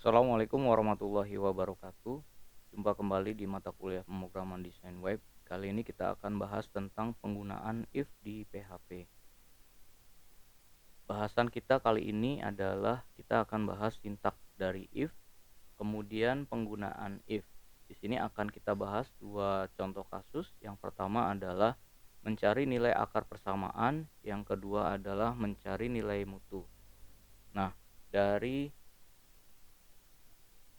Assalamualaikum warahmatullahi wabarakatuh. Jumpa kembali di mata kuliah pemrograman desain web. Kali ini kita akan bahas tentang penggunaan if di PHP. Bahasan kita kali ini adalah kita akan bahas sintaks dari if, kemudian penggunaan if. Di sini akan kita bahas dua contoh kasus. Yang pertama adalah mencari nilai akar persamaan, yang kedua adalah mencari nilai mutu. Nah, dari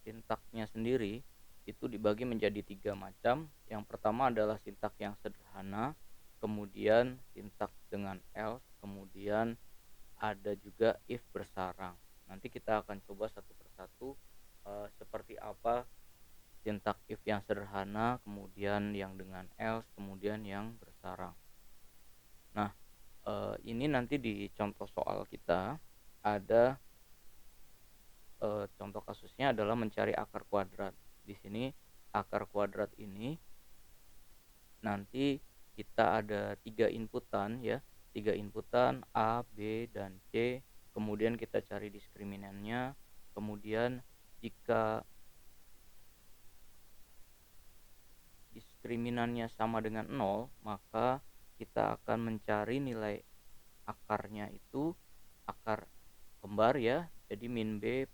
sintaksnya sendiri itu dibagi menjadi tiga macam. Yang pertama adalah sintaks yang sederhana, kemudian sintaks dengan else, kemudian ada juga if bersarang. Nanti kita akan coba satu persatu seperti apa sintaks if yang sederhana, kemudian yang dengan else, kemudian yang bersarang. Nah, ini nanti di contoh soal kita ada contoh kasusnya adalah mencari akar kuadrat. Di sini akar kuadrat ini nanti kita ada tiga inputan ya, tiga inputan A, B, dan C. Kemudian kita cari diskriminannya. Kemudian jika diskriminannya sama dengan 0, maka kita akan mencari nilai akarnya itu akar kembar ya, jadi min B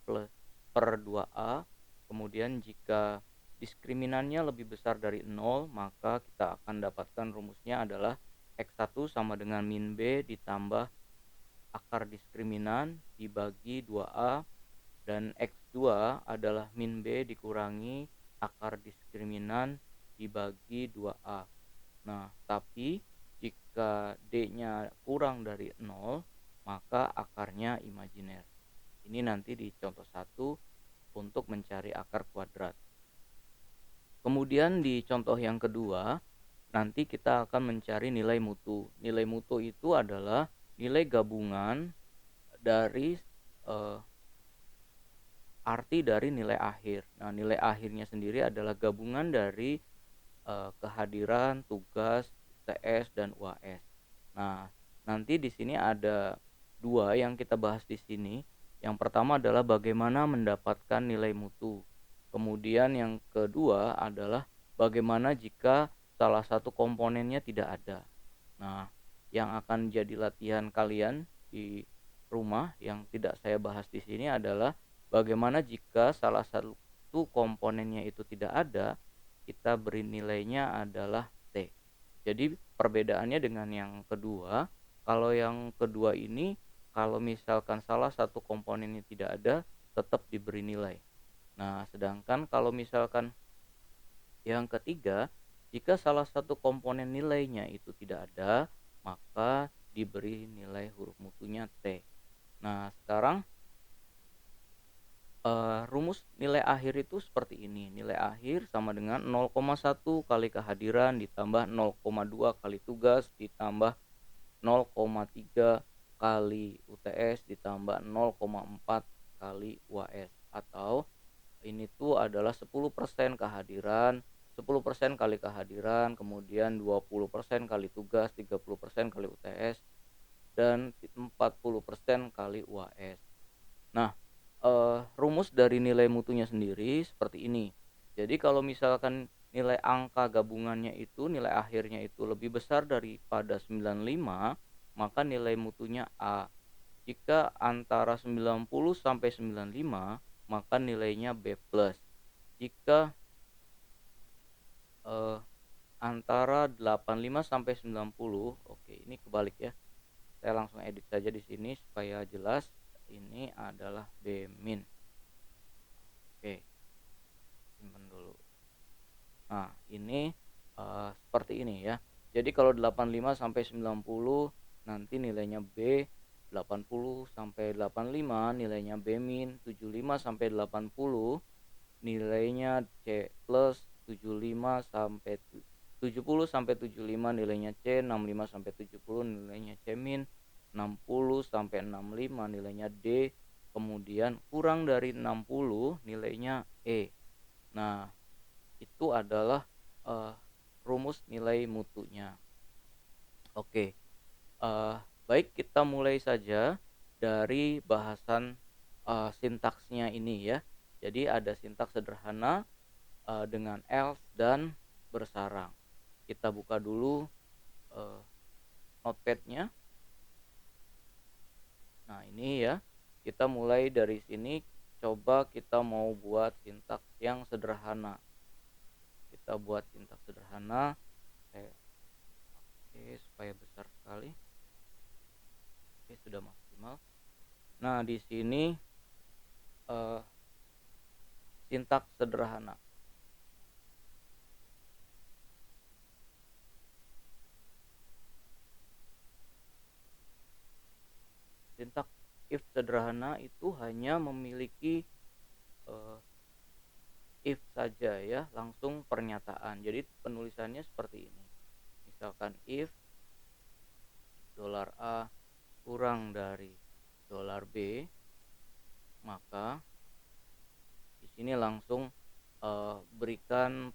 per 2A. Kemudian jika diskriminannya lebih besar dari 0, maka kita akan dapatkan rumusnya adalah X1 sama dengan min B ditambah akar diskriminan dibagi 2A, dan X2 adalah min B dikurangi akar diskriminan dibagi 2A. Nah, tapi jika D-nya kurang dari 0, maka akarnya imajiner. Ini nanti di contoh 1 untuk mencari akar kuadrat. Kemudian di contoh yang kedua, nanti kita akan mencari nilai mutu. Nilai mutu itu adalah nilai gabungan dari arti dari nilai akhir. Nah, nilai akhirnya sendiri adalah gabungan dari kehadiran, tugas, UTS, dan UAS. Nah, nanti di sini ada dua yang kita bahas di sini. Yang pertama adalah bagaimana mendapatkan nilai mutu. Kemudian yang kedua adalah bagaimana jika salah satu komponennya tidak ada. Nah, yang akan jadi latihan kalian di rumah yang tidak saya bahas di sini adalah bagaimana jika salah satu komponennya itu tidak ada, kita beri nilainya adalah T. Jadi perbedaannya dengan yang kedua, kalau yang kedua ini kalau misalkan salah satu komponennya tidak ada, tetap diberi nilai. Nah, sedangkan kalau misalkan yang ketiga, jika salah satu komponen nilainya itu tidak ada, maka diberi nilai huruf mutunya T. Nah, sekarang rumus nilai akhir itu seperti ini. Nilai akhir sama dengan 0,1 kali kehadiran ditambah 0,2 kali tugas ditambah 0,3 kali UTS ditambah 0,4 kali UAS, atau ini tuh adalah 10% kehadiran, 10% kali kehadiran, kemudian 20% kali tugas, 30% kali UTS, dan 40% kali UAS. Nah, rumus dari nilai mutunya sendiri seperti ini. Jadi kalau misalkan nilai angka gabungannya itu, nilai akhirnya itu lebih besar daripada 95, maka nilai mutunya A. Jika antara 90 sampai 95, maka nilainya B+. Jika antara 85 sampai 90, oke, ini kebalik ya. Saya langsung edit saja di sini supaya jelas. Ini adalah B-. Oke, simpan dulu. Nah, ini seperti ini ya. Jadi kalau 85 sampai 90 nanti nilainya B, 80 sampai 85 nilainya B-, 75 sampai 80 nilainya C+, 75 sampai 70 sampai 75 nilainya C, 65 sampai 70 nilainya C-, 60 sampai 65 nilainya D, kemudian kurang dari 60 nilainya E. Nah, itu adalah rumus nilai mutunya. Oke, baik, kita mulai saja dari bahasan sintaksnya ini ya. Jadi ada sintaks sederhana dengan else dan bersarang. Kita buka dulu eee, notepad-nya. Nah, ini ya, kita mulai dari sini, coba kita mau buat sintaks yang sederhana. Kita buat sintaks sederhana, saya pakai supaya besar sekali. Oke, sudah maksimal. Nah, di sini eee, sintaks sederhana. Sintaks if sederhana itu hanya memiliki eee, if saja ya, langsung pernyataan. Jadi penulisannya seperti ini. Misalkan if $A kurang dari $B, maka di sini langsung berikan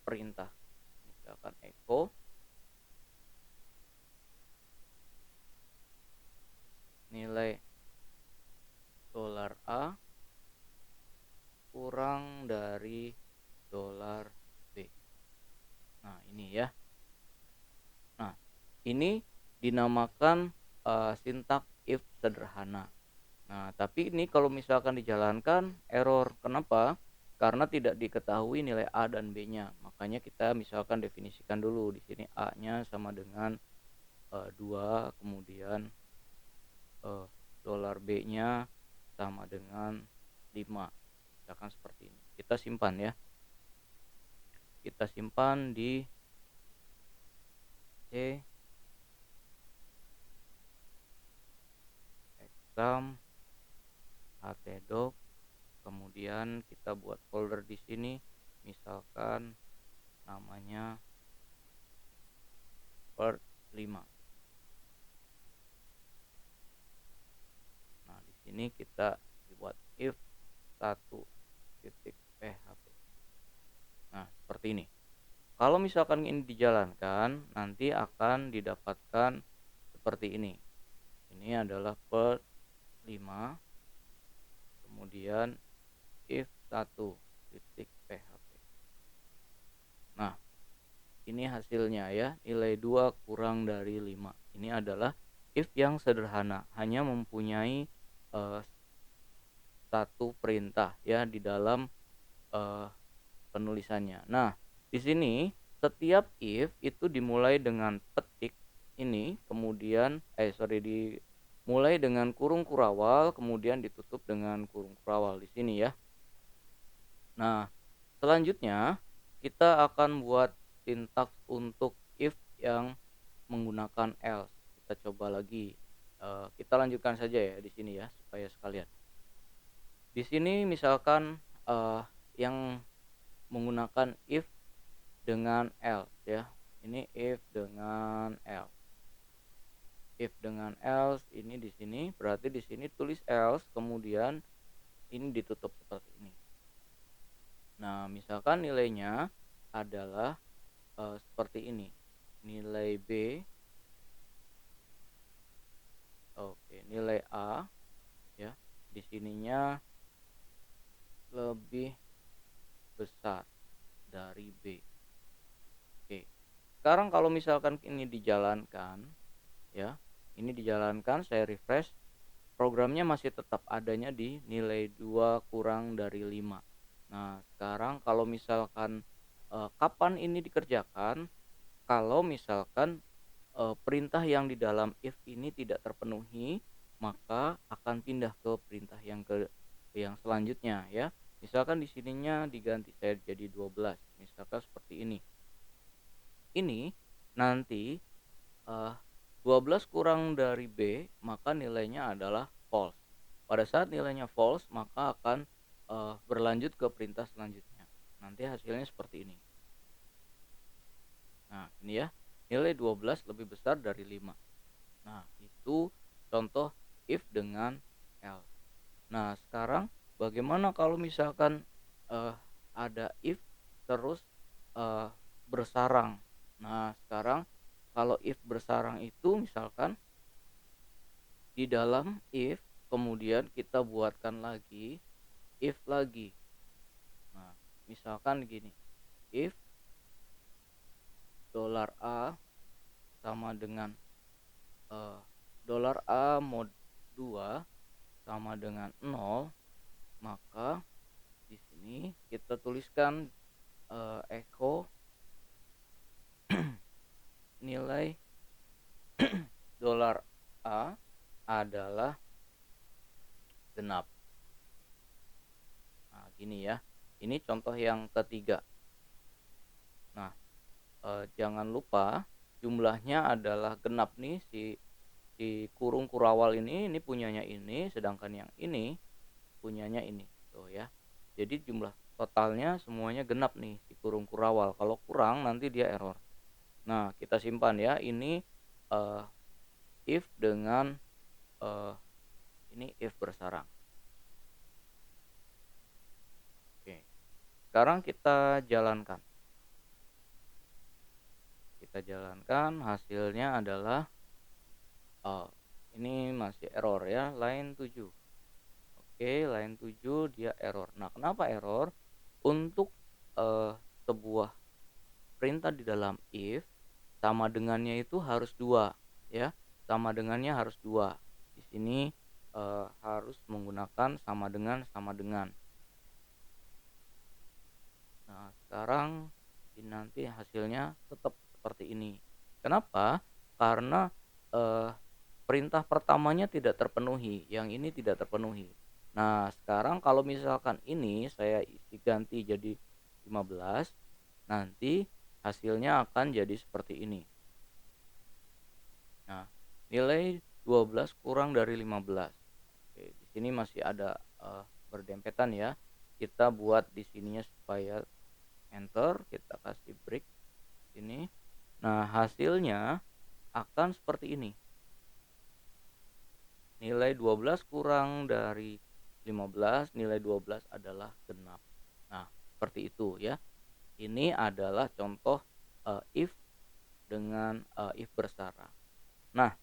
perintah. Misalkan echo nilai $A kurang dari $B. Nah, ini ya. Nah, ini dinamakan sintaks if sederhana. Nah, tapi ini kalau misalkan dijalankan error. Kenapa? Karena tidak diketahui nilai A dan B-nya. Makanya kita misalkan definisikan dulu di sini A-nya sama dengan 2, kemudian $B-nya sama dengan 5. Misalkan seperti ini. Kita simpan ya. Kita simpan di C exam htdoc, kemudian kita buat folder di sini, misalkan namanya part 5. Nah, di sini kita buat if 1.php. Nah, seperti ini. Kalau misalkan ini dijalankan, nanti akan didapatkan seperti ini. Ini adalah part 5, kemudian if 1.php. Nah, ini hasilnya ya, nilai 2 kurang dari 5. Ini adalah if yang sederhana, hanya mempunyai satu perintah ya di dalam penulisannya. Nah, di sini setiap if itu dimulai dengan petik ini, kemudian dimulai dengan kurung kurawal, kemudian ditutup dengan kurung kurawal di sini ya. Nah, selanjutnya kita akan buat sintaks untuk if yang menggunakan else. Kita coba lagi. Kita lanjutkan saja ya di sini ya supaya sekalian. Di sini misalkan yang menggunakan if dengan else ya. Ini if dengan else. If dengan else ini di sini, berarti di sini tulis else, kemudian ini ditutup seperti ini. Nah, misalkan nilainya adalah seperti ini. Nilai B, oke, nilai A ya. Di sininya lebih besar dari B. Oke. Sekarang kalau misalkan ini dijalankan ya, ini dijalankan, saya refresh, programnya masih tetap adanya di nilai 2 kurang dari 5. Nah, sekarang kalau misalkan kapan ini dikerjakan, kalau misalkan perintah yang di dalam if ini tidak terpenuhi, maka akan pindah ke perintah yang selanjutnya ya. Misalkan di sininya diganti saya jadi 12, misalkan seperti ini. Ini nanti 12 kurang dari B, maka nilainya adalah false. Pada saat nilainya false, maka akan berlanjut ke perintah selanjutnya. Nanti hasilnya seperti ini. Nah, ini ya, nilai 12 lebih besar dari 5. Nah, itu contoh if dengan else. Nah, sekarang bagaimana kalau misalkan ada if terus bersarang. Nah, sekarang kalau if bersarang itu misalkan di dalam if kemudian kita buatkan lagi if lagi. Nah, misalkan gini, if dolar A sama dengan eh, dolar A mod 2 sama dengan 0, maka di sini kita tuliskan echo nilai dolar A adalah genap. Nah, gini ya. Ini contoh yang ketiga. Nah, jangan lupa jumlahnya adalah genap nih, si kurung kurawal ini punyanya ini, sedangkan yang ini punyanya ini, tuh ya. Jadi jumlah totalnya semuanya genap nih si kurung kurawal, kalau kurang nanti dia error. Nah, kita simpan ya, ini eh, if dengan eh, ini if bersarang. Oke, sekarang kita jalankan, hasilnya adalah eh, ini masih error ya, line 7. Oke, line 7 dia error. Nah, kenapa error? Untuk sebuah perintah di dalam if, sama dengannya itu harus 2 ya. Sama dengannya harus 2. Di sini harus menggunakan sama dengan sama dengan. Nah, sekarang ini nanti hasilnya tetap seperti ini. Kenapa? Karena eh, perintah pertamanya tidak terpenuhi, yang ini tidak terpenuhi. Nah, sekarang kalau misalkan ini saya isi ganti jadi 15, nanti hasilnya akan jadi seperti ini. Nah, nilai 12 kurang dari 15. Oke, di sini masih ada berdempetan ya. Kita buat di sininya supaya enter, kita kasih break sini. Nah, hasilnya akan seperti ini. Nilai 12 kurang dari 15, nilai 12 adalah genap. Nah, seperti itu ya. Ini adalah contoh if dengan if bersara. Nah,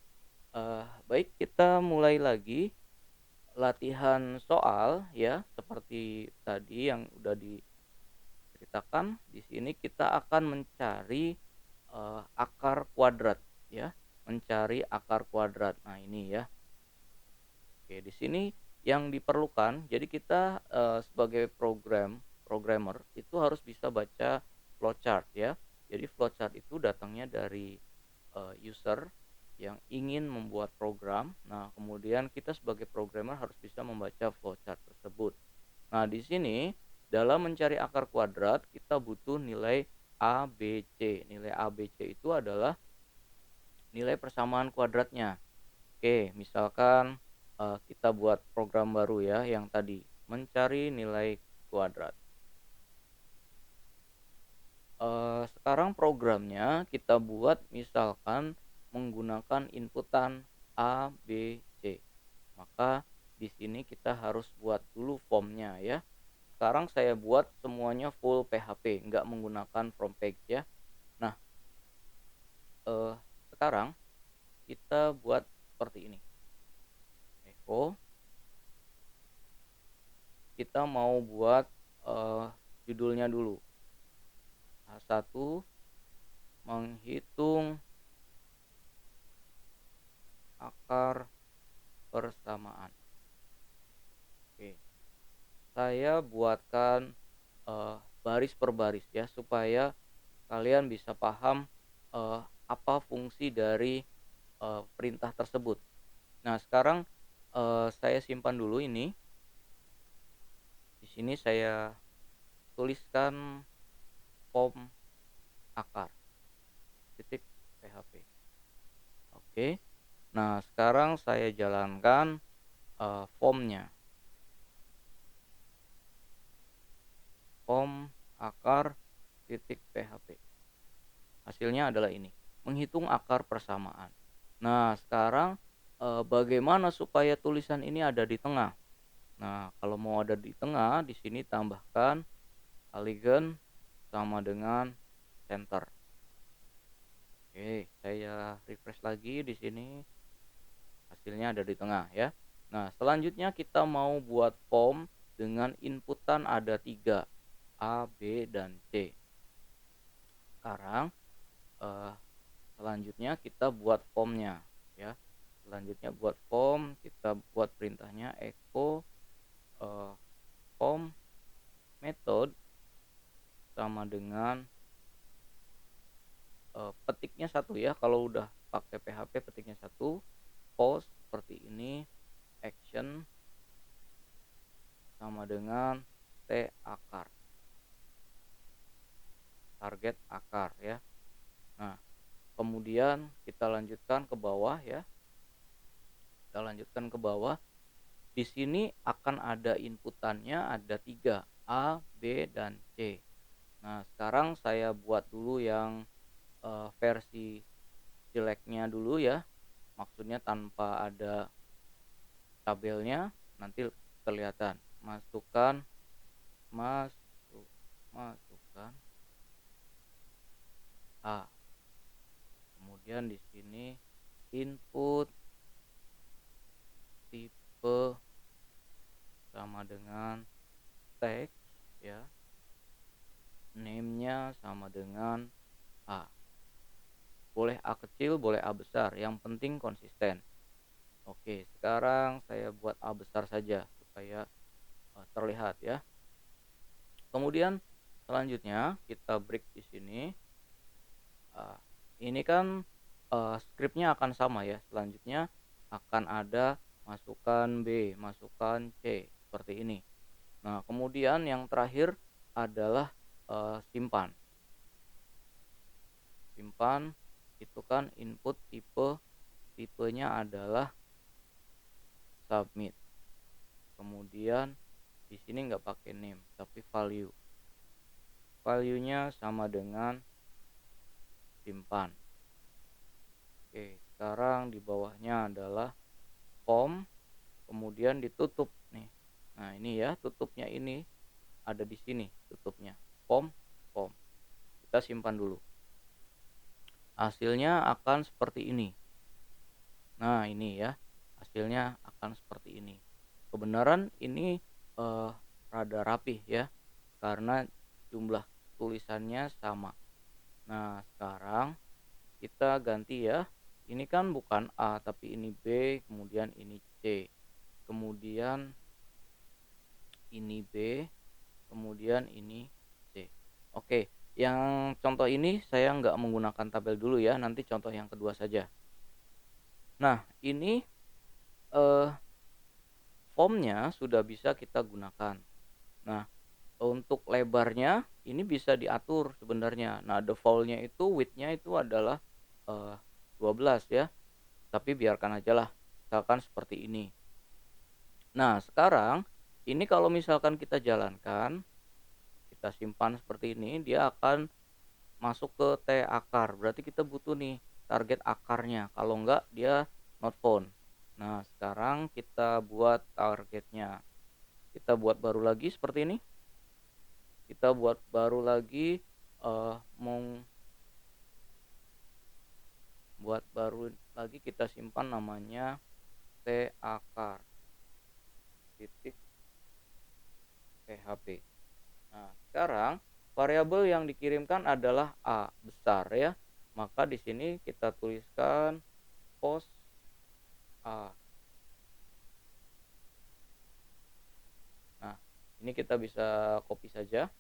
baik, kita mulai lagi latihan soal ya, seperti tadi yang udah diceritakan. Di sini kita akan mencari akar kuadrat ya, mencari akar kuadrat. Nah, ini ya. Oke, di sini yang diperlukan, jadi kita sebagai programmer itu harus bisa baca flowchart ya. Jadi flowchart itu datangnya dari user yang ingin membuat program. Nah, kemudian kita sebagai programmer harus bisa membaca flowchart tersebut. Nah, di sini dalam mencari akar kuadrat kita butuh nilai A, B, C. Nilai A, B, C itu adalah nilai persamaan kuadratnya. Oke, misalkan kita buat program baru ya, yang tadi mencari nilai kuadrat. Sekarang programnya kita buat misalkan menggunakan inputan A, B, C. Maka di sini kita harus buat dulu formnya ya. Sekarang saya buat semuanya full PHP, nggak menggunakan from page ya. Nah, sekarang kita buat seperti ini. Echo, kita mau buat judulnya dulu. H1 menghitung akar persamaan. Oke, saya buatkan baris per baris ya, supaya kalian bisa paham apa fungsi dari perintah tersebut. Nah, sekarang saya simpan dulu ini. Di sini saya tuliskan form akar titik PHP. Oke. Nah, sekarang saya jalankan formnya. Form akar titik PHP. Hasilnya adalah ini. Menghitung akar persamaan. Nah, sekarang bagaimana supaya tulisan ini ada di tengah? Nah, kalau mau ada di tengah, di sini tambahkan alignment sama dengan center. Oke, saya refresh lagi di sini. Hasilnya ada di tengah ya. Nah, selanjutnya kita mau buat form dengan inputan ada 3 A, B, dan C. Sekarang eh, selanjutnya kita buat formnya ya. Selanjutnya buat form, kita buat perintahnya echo form method sama dengan petiknya satu ya. Kalau udah pakai PHP petiknya satu, post seperti ini, action sama dengan T akar, target akar ya. Nah, kemudian kita lanjutkan ke bawah ya. Kita lanjutkan ke bawah. Di sini akan ada inputannya ada 3 A, B, dan C. Nah, sekarang saya buat dulu yang versi jeleknya dulu ya. Maksudnya tanpa ada tabelnya, nanti kelihatan. Masukkan masukkan A. Kemudian di sini input tipe sama dengan teks ya. Name-nya sama dengan A. Boleh A kecil, boleh A besar, yang penting konsisten. Oke, sekarang saya buat A besar saja supaya terlihat ya. Kemudian selanjutnya kita break di sini. Ini kan skripnya akan sama ya. Selanjutnya akan ada masukkan B, masukkan C seperti ini. Nah, kemudian yang terakhir adalah simpan. Simpan itu kan input tipenya adalah submit. Kemudian di sini nggak pakai name tapi value. Value-nya sama dengan simpan. Oke, sekarang di bawahnya adalah form, kemudian ditutup nih. Nah, ini ya, tutupnya ini ada di sini tutupnya. Form. Kita simpan dulu. Hasilnya akan seperti ini. Nah, ini ya. Hasilnya akan seperti ini. Kebenaran ini rada rapih ya, karena jumlah tulisannya sama. Nah, sekarang kita ganti ya. Ini kan bukan A, tapi ini B, kemudian ini C. Kemudian ini B, kemudian ini C. Oke, yang contoh ini saya nggak menggunakan tabel dulu ya, nanti contoh yang kedua saja. Nah, ini formnya sudah bisa kita gunakan. Nah, untuk lebarnya ini bisa diatur sebenarnya. Nah, default-nya itu width-nya itu adalah 12 ya. Tapi biarkan aja lah, misalkan seperti ini. Nah, sekarang ini kalau misalkan kita jalankan, kita simpan seperti ini, dia akan masuk ke T akar. Berarti kita butuh nih target akarnya. Kalau enggak dia not found. Nah, sekarang kita buat targetnya. Kita buat baru lagi seperti ini. Kita buat baru lagi buat baru lagi kita simpan namanya T akar titik php. Nah, sekarang variabel yang dikirimkan adalah A besar ya. Maka di sini kita tuliskan post A. Nah, ini kita bisa copy saja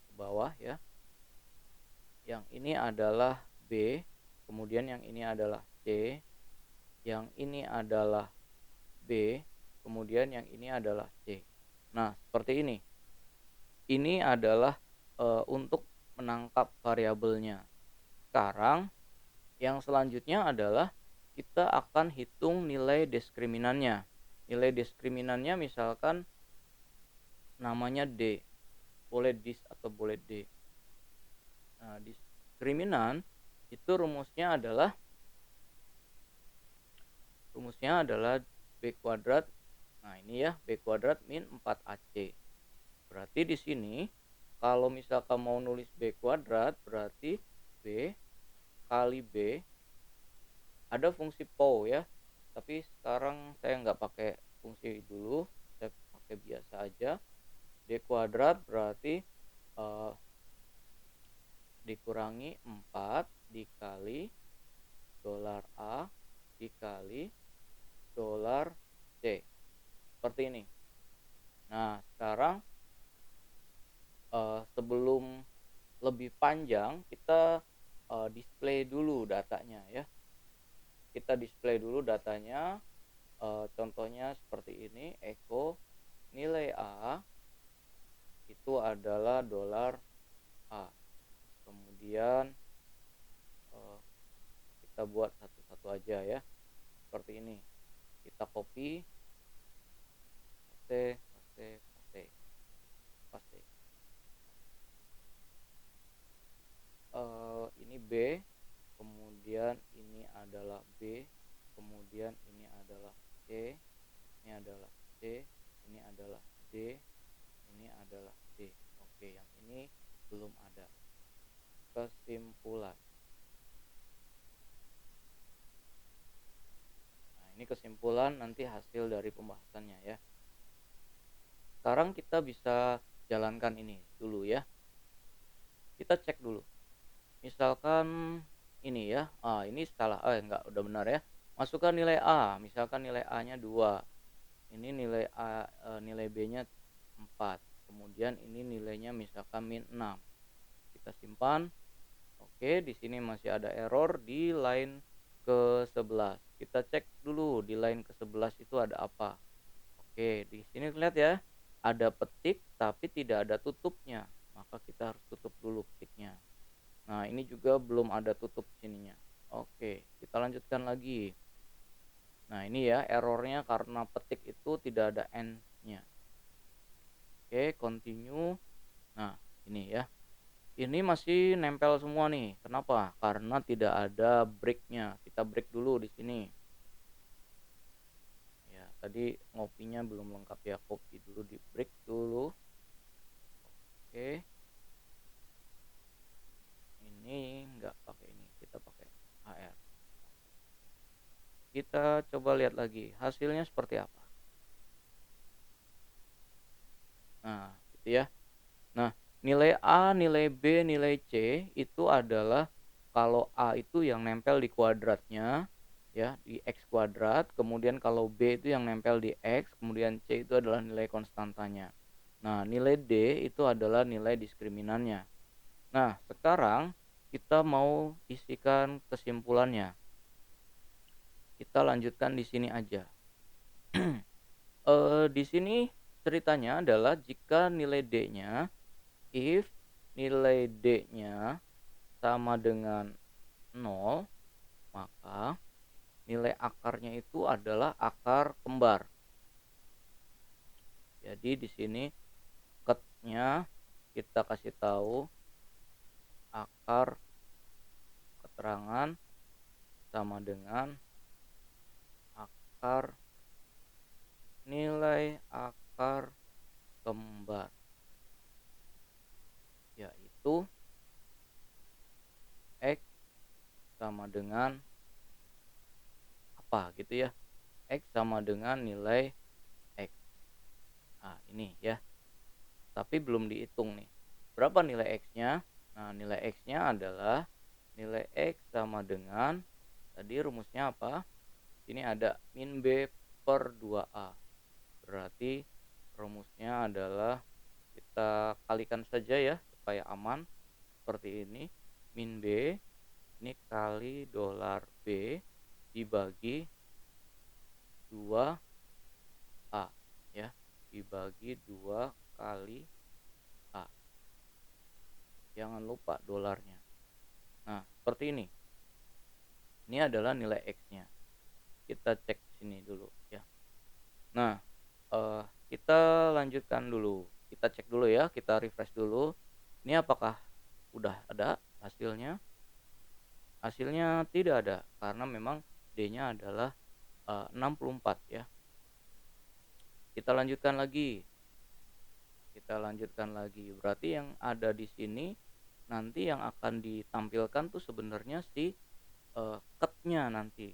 ke bawah ya. Yang ini adalah B, kemudian yang ini adalah C, yang ini adalah B, kemudian yang ini adalah C. Nah, seperti ini. Ini adalah untuk menangkap variabelnya. Sekarang yang selanjutnya adalah kita akan hitung nilai diskriminannya. Nilai diskriminannya misalkan namanya D. Boleh dis atau boleh D. Nah, diskriminan itu rumusnya adalah B kuadrat. Nah, ini ya, B kuadrat min 4AC. Berarti di sini kalau misalkan mau nulis B kuadrat berarti B kali B, ada fungsi POW ya. Tapi sekarang saya nggak pakai fungsi dulu, saya pakai pakai biasa aja. D kuadrat berarti dikurangi 4 dikali dolar A dikali dolar C. Seperti ini. Nah, sekarang sebelum lebih panjang kita display dulu datanya ya. Kita display dulu datanya, contohnya seperti ini, echo nilai A itu adalah dolar A. Kemudian kita buat satu-satu aja ya, seperti ini. Kita copy, paste, paste, paste, paste. Ini B, kemudian ini adalah B, kemudian ini adalah C, ini adalah C, ini adalah D, ini adalah D. Oke, yang ini belum ada. Kesimpulan. Nah, ini kesimpulan nanti hasil dari pembahasannya ya. Sekarang kita bisa jalankan ini dulu ya. Kita cek dulu. Misalkan ini ya, ini salah, enggak, udah benar ya. Masukkan nilai A, misalkan nilai A-nya 2. Ini nilai A, nilai B-nya 4. Kemudian ini nilainya misalkan min 6. Kita simpan. Oke, di sini masih ada error di line ke-11. Kita cek dulu di line ke-11 itu ada apa. Oke, di sini lihat ya, ada petik tapi tidak ada tutupnya. Maka kita harus tutup dulu petiknya. Nah, ini juga belum ada tutup sininya. Oke, kita lanjutkan lagi. Nah, ini ya errornya karena petik itu tidak ada end-nya. Oke, continue. Nah, ini ya. Ini masih nempel semua nih. Kenapa? Karena tidak ada break-nya. Kita break dulu di sini. Ya, tadi ngopinya belum lengkap ya. Copy dulu, di break dulu. Oke. Ini enggak pakai ini, kita pakai AR. Kita coba lihat lagi hasilnya seperti apa. Nah, gitu ya. Nah, nilai A, nilai B, nilai C itu adalah kalau A itu yang nempel di kuadratnya ya, di X kuadrat, kemudian kalau B itu yang nempel di X, kemudian C itu adalah nilai konstantanya. Nah, nilai D itu adalah nilai diskriminannya. Nah, sekarang kita mau isikan kesimpulannya. Kita lanjutkan di sini aja. Di sini ceritanya adalah jika nilai D-nya, if nilai D-nya sama dengan 0, maka nilai akarnya itu adalah akar kembar. Jadi di sini ket-nya kita kasih tahu akar keterangan sama dengan akar nilai akar kembar, yaitu X sama dengan apa gitu ya, X sama dengan nilai X. Nah, ini ya, tapi belum dihitung nih berapa nilai X-nya. Nah, nilai X-nya adalah nilai X sama dengan, tadi rumusnya apa, ini ada min B per 2A. Berarti rumusnya adalah, kita kalikan saja ya supaya aman, seperti ini. Min B ini kali dolar B dibagi 2A ya, dibagi 2 kali A. Jangan lupa dolarnya. Nah, seperti ini. Ini adalah nilai X-nya. Kita cek sini dulu ya. Nah, kita lanjutkan dulu. Kita cek dulu ya, kita refresh dulu. Ini apakah udah ada hasilnya? Hasilnya tidak ada karena memang D-nya adalah 64 ya. Kita lanjutkan lagi. Berarti yang ada di sini nanti yang akan ditampilkan tuh sebenarnya si ket-nya nanti.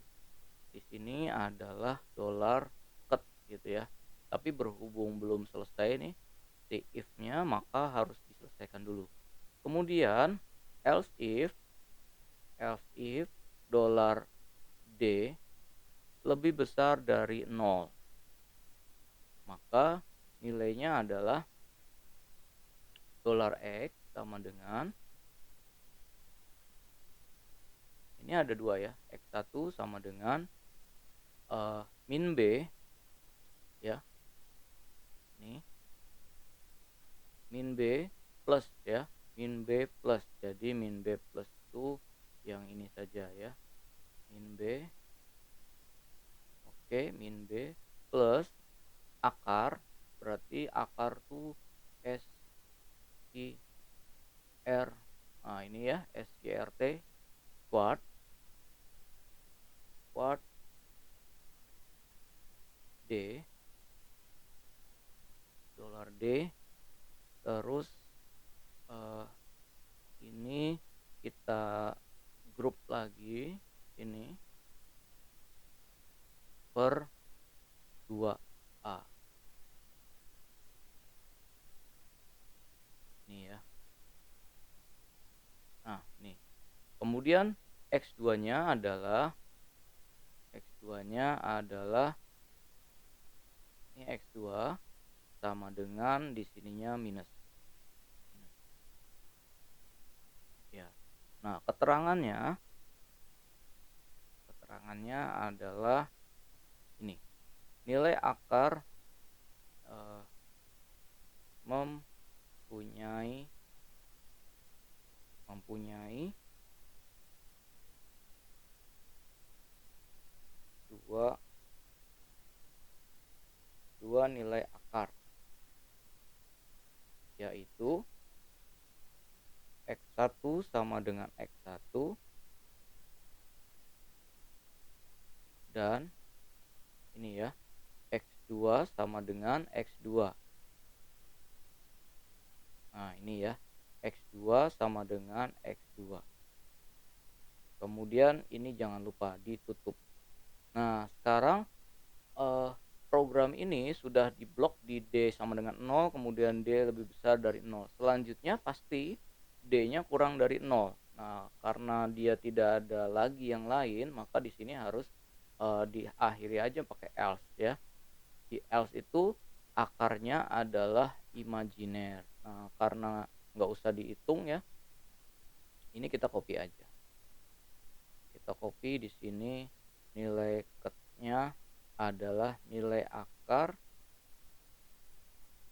Di sini adalah dolar ket gitu ya. Tapi berhubung belum selesai nih si if-nya, maka harus diselesaikan dulu. Kemudian else if dollar $D lebih besar dari 0, maka nilainya adalah $X sama dengan, ini ada dua ya, X1 sama dengan min B ya, nih min B plus ya, min B plus. Jadi min B plus itu yang ini saja ya, min B. Oke, min B plus akar, berarti akar tuh SQR. Nah, ini ya SQRT, quart D, dolar D. Terus ini kita grup lagi, ini per 2A. Ini ya. Nah, nih. Kemudian X2-nya adalah ini X2 sama dengan di sininya minus. Ya. Nah, keterangannya adalah ini. Nilai akar mempunyai dua nilai akar, yaitu X1 sama dengan X1 dan ini ya, X2 sama dengan X2. Nah, ini ya, X2 sama dengan X2. Kemudian ini jangan lupa ditutup. Nah, sekarang program ini sudah diblok di D sama dengan 0, kemudian D lebih besar dari 0. Selanjutnya pasti D-nya kurang dari 0. Nah, karena dia tidak ada lagi yang lain, maka di sini harus diakhiri aja pakai else ya. Di else itu akarnya adalah imajiner. Nah, karena nggak usah dihitung ya, ini kita copy aja. Kita copy di sini, nilai nya adalah nilai akar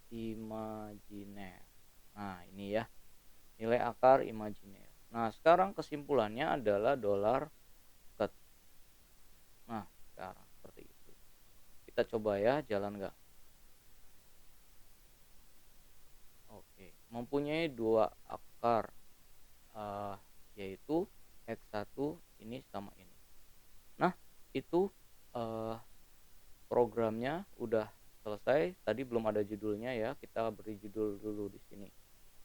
imajiner. Nah, ini ya, nilai akar imajiner. Nah, sekarang kesimpulannya adalah dolar ket. Nah, sekarang seperti itu. Kita coba ya, jalan nggak? Oke, mempunyai dua akar, yaitu X1 ini sama ini. Nah, itu programnya udah selesai. Tadi belum ada judulnya ya, kita beri judul dulu di sini.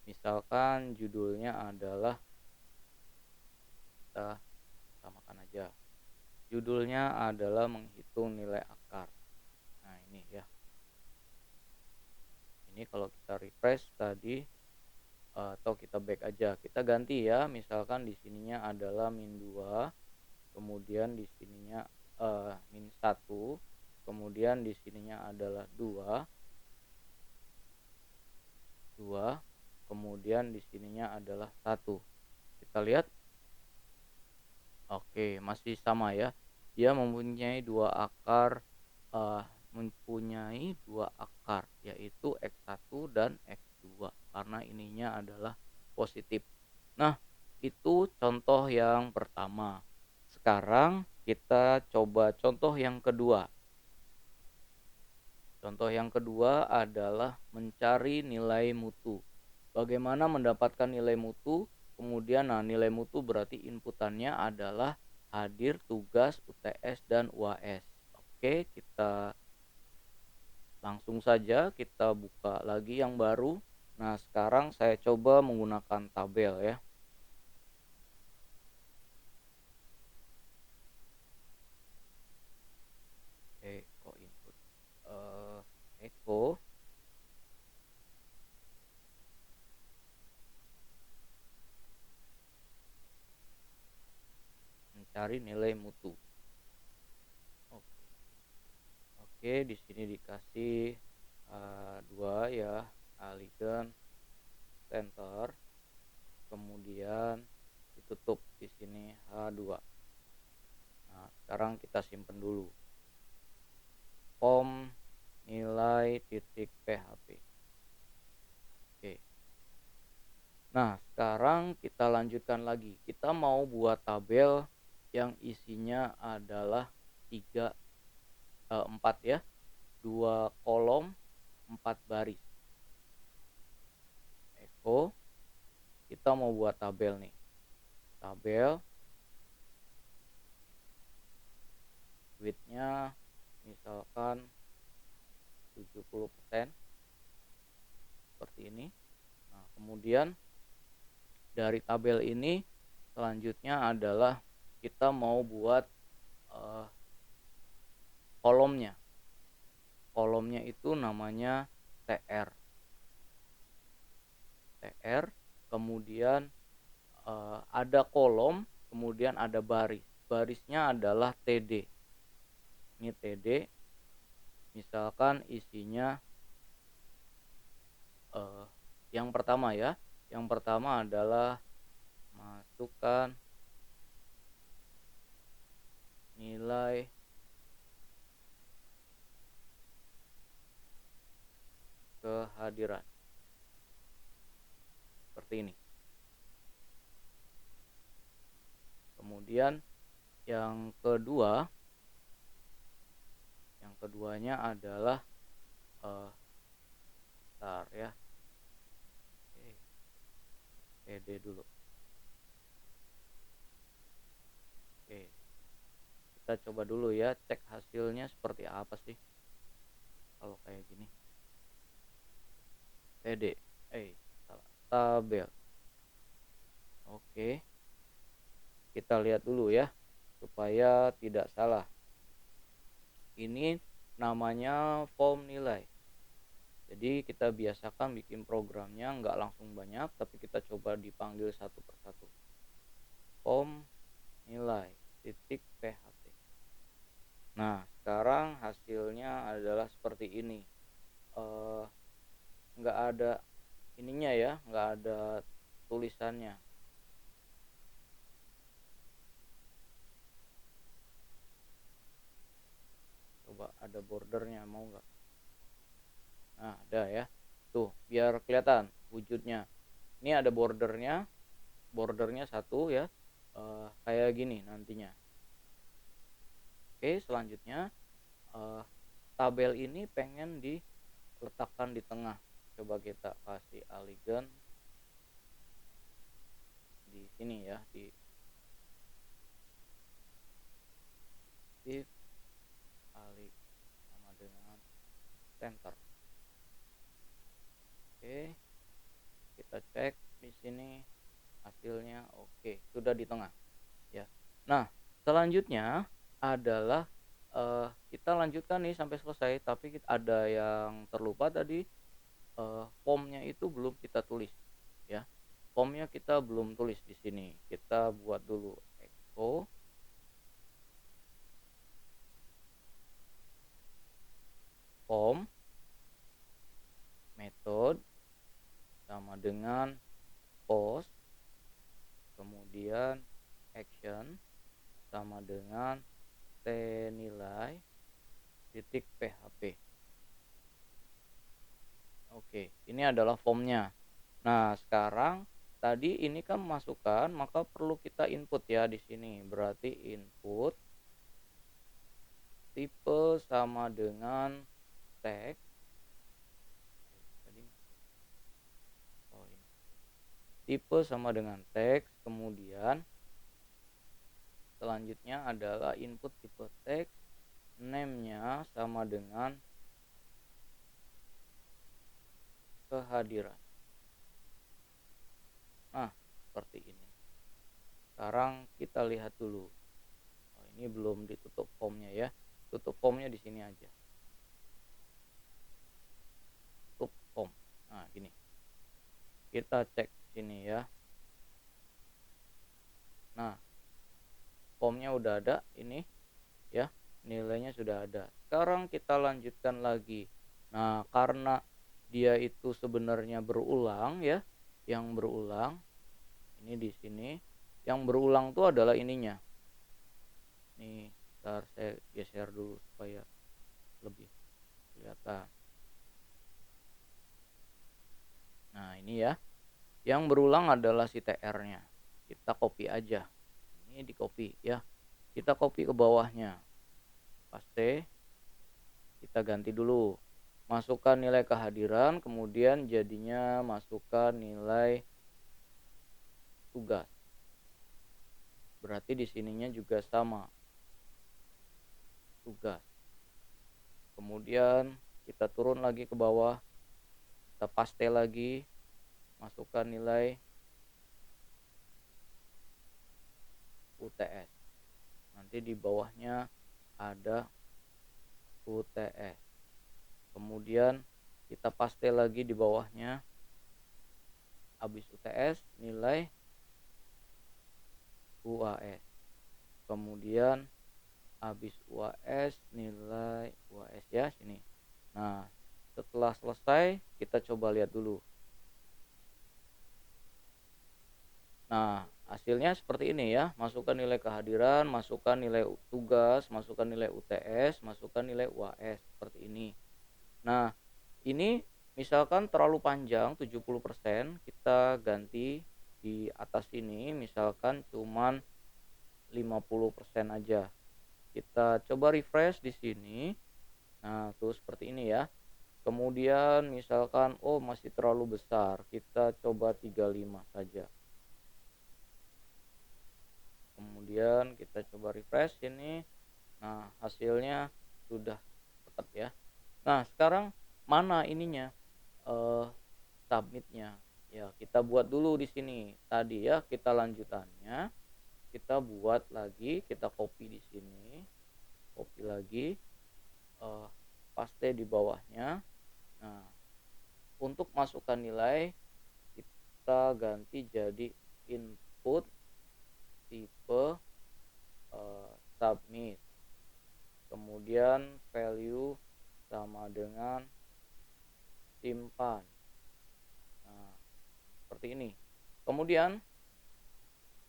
Misalkan judulnya adalah, kita samakan aja. Judulnya adalah menghitung nilai akar. Nah, ini ya. Ini kalau kita refresh tadi, atau kita back aja, kita ganti ya. Misalkan di sininya adalah min 2, kemudian di sininya min 1, kemudian di sininya adalah 2, kemudian di sininya adalah 1. Kita lihat. Oke, masih sama ya. Dia mempunyai dua akar, yaitu X1 dan X2 karena ininya adalah positif. Nah, itu contoh yang pertama. Sekarang kita coba contoh yang kedua. Contoh yang kedua adalah mencari nilai mutu. Bagaimana mendapatkan nilai mutu? Kemudian nilai mutu berarti inputannya adalah hadir, tugas, UTS, dan UAS. Oke, kita langsung saja kita buka lagi yang baru. Nah, sekarang saya coba menggunakan tabel ya. Oke, kok input. Oke. echo, mencari nilai mutu. Oke. Oke, di sini dikasih 2 ya, Aligen center, kemudian ditutup di sini H2. Nah, sekarang kita simpen dulu. Pom nilai titik PHP. Oke. Nah, sekarang kita lanjutkan lagi. Kita mau buat tabel yang isinya adalah 4 ya. 2 kolom, 4 baris. Echo, kita mau buat tabel nih. Tabel width-nya misalkan 70% seperti ini. Nah, kemudian dari tabel ini selanjutnya adalah kita mau buat kolomnya. Kolomnya itu namanya TR. Kemudian ada kolom, kemudian ada baris. Barisnya adalah TD. Ini TD. Misalkan isinya yang pertama ya. Yang pertama adalah masukkan nilai kehadiran. Seperti ini. Kemudian yang keduanya adalah bentar ya. TD dulu. Oke. Kita coba dulu ya, cek hasilnya seperti apa sih kalau kayak gini. TD. Salah. Tabel. Oke. Kita lihat dulu ya supaya tidak salah. Ini namanya form nilai. Jadi kita biasakan bikin programnya nggak langsung banyak, tapi kita coba dipanggil satu persatu. Form nilai titik PHP. Nah, sekarang hasilnya adalah seperti ini. Nggak ada ininya ya, nggak ada tulisannya. Coba ada bordernya, mau nggak? Nah, ada ya. Tuh, biar kelihatan wujudnya. Ini ada bordernya satu ya. Kayak gini nantinya. Oke, selanjutnya tabel ini pengen diletakkan di tengah. Coba kita kasih aligen di sini ya, di if ali sama dengan center. Oke, kita cek di sini hasilnya. Oke, sudah di tengah ya. Nah, selanjutnya adalah kita lanjutkan nih sampai selesai, tapi ada yang terlupa tadi. Formnya itu belum kita tulis ya. Formnya kita belum tulis di sini. Kita buat dulu echo form method sama dengan post, kemudian action sama dengan tnilai titik php. Oke, ini adalah formnya. Nah, sekarang tadi ini kan masukkan, maka perlu kita input ya di sini. Berarti input tipe sama dengan tag. Tipe sama dengan teks, kemudian selanjutnya adalah input tipe teks, name-nya sama dengan kehadiran. Nah, seperti ini. Sekarang kita lihat dulu. Ini belum ditutup formnya ya. Tutup formnya di sini aja. Nah, gini. Kita cek sini ya. Nah, formnya udah ada ini ya. Nilainya sudah ada. Sekarang kita lanjutkan lagi. Nah, karena dia itu sebenarnya berulang ya. Yang berulang ini di sini. Yang berulang tuh adalah ininya. Nih, ntar saya geser dulu supaya lebih kelihatan. Nah, ini ya. Yang berulang adalah si TR-nya. Kita copy aja. Ini di copy ya. Kita copy ke bawahnya. Paste. Kita ganti dulu. Masukkan nilai kehadiran, kemudian jadinya masukkan nilai tugas. Berarti di sininya juga sama. Tugas. Kemudian kita turun lagi ke bawah. Kita paste lagi. Masukkan nilai UTS. Nanti di bawahnya ada UTS. Kemudian kita paste lagi di bawahnya. Habis UTS nilai UAS. Kemudian habis UAS nilai UAS ya sini. Nah, setelah selesai kita coba lihat dulu. Nah, hasilnya seperti ini ya. Masukkan nilai kehadiran, masukkan nilai tugas, masukkan nilai UTS, masukkan nilai UAS seperti ini. Nah, ini misalkan terlalu panjang 70%, kita ganti di atas ini misalkan cuman 50% aja. Kita coba refresh di sini. Nah, tuh seperti ini ya. Kemudian misalkan masih terlalu besar, kita coba 35 saja. Kemudian kita coba refresh ini. Nah, hasilnya sudah tetap ya. Nah, sekarang mana ininya? Submitnya. Ya, kita buat dulu di sini. Tadi ya, kita lanjutannya. Kita buat lagi, kita copy di sini. Copy lagi. Paste di bawahnya. Nah, untuk masukkan nilai kita ganti jadi input tipe submit. Kemudian value sama dengan simpan. Nah, seperti ini. Kemudian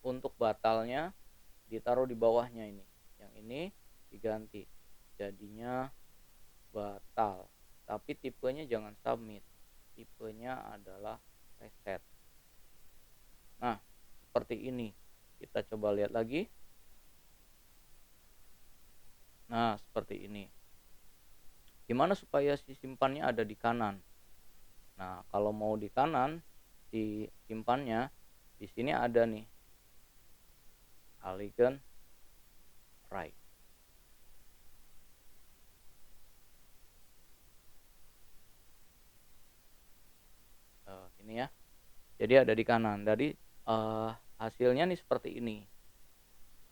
untuk batalnya ditaruh di bawahnya ini. Yang ini diganti. Jadinya batal. Tapi tipenya jangan submit. Tipenya adalah reset. Nah, seperti ini. Kita coba lihat lagi. Nah, seperti ini. Gimana supaya si simpannya ada di kanan? Nah, kalau mau di kanan, si simpannya di sini ada nih. Alihkan right. Ini ya. Jadi ada di kanan. Jadi hasilnya nih seperti ini.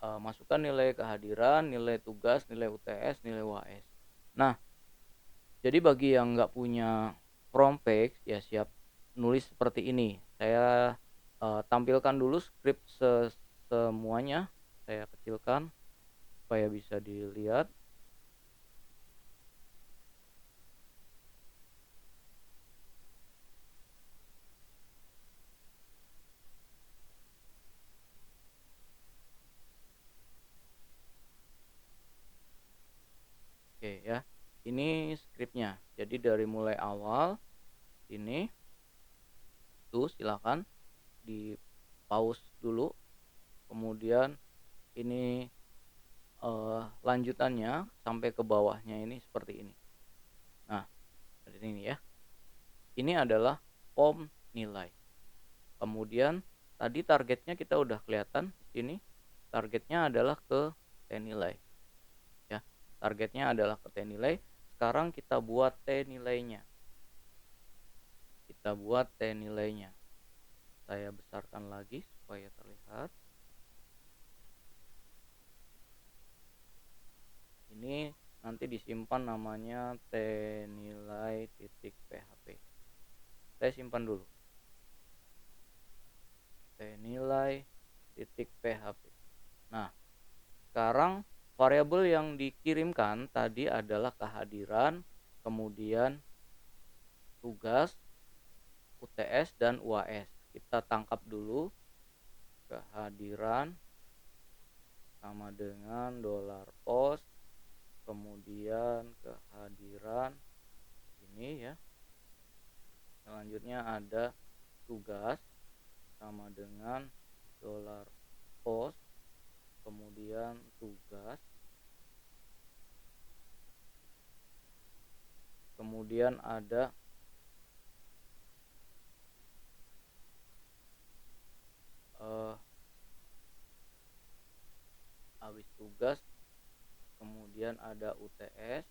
Masukkan nilai kehadiran, nilai tugas, nilai UTS, nilai UAS. Nah, jadi bagi yang nggak punya Frompex ya siap nulis seperti ini. Saya tampilkan dulu script semuanya. Saya kecilkan supaya bisa dilihat. Oke ya. Ini scriptnya. Jadi dari mulai awal ini tuh silakan di pause dulu. Kemudian ini lanjutannya sampai ke bawahnya ini seperti ini. Nah, seperti ini ya. Ini adalah form nilai. Kemudian tadi targetnya kita udah kelihatan di sini. Targetnya adalah ke T nilai. Ya, targetnya adalah ke T nilai. Sekarang kita buat T nilainya. Kita buat T nilainya. Saya besarkan lagi supaya terlihat. Ini nanti disimpan namanya T nilai titik PHP. Saya simpan dulu. Nilai titik PHP. Nah, sekarang variabel yang dikirimkan tadi adalah kehadiran, kemudian tugas, UTS, dan UAS. Kita tangkap dulu. Kehadiran sama dengan $post, kemudian kehadiran ini ya. Selanjutnya ada tugas sama dengan $post, kemudian tugas, kemudian ada habis tugas, kemudian ada UTS,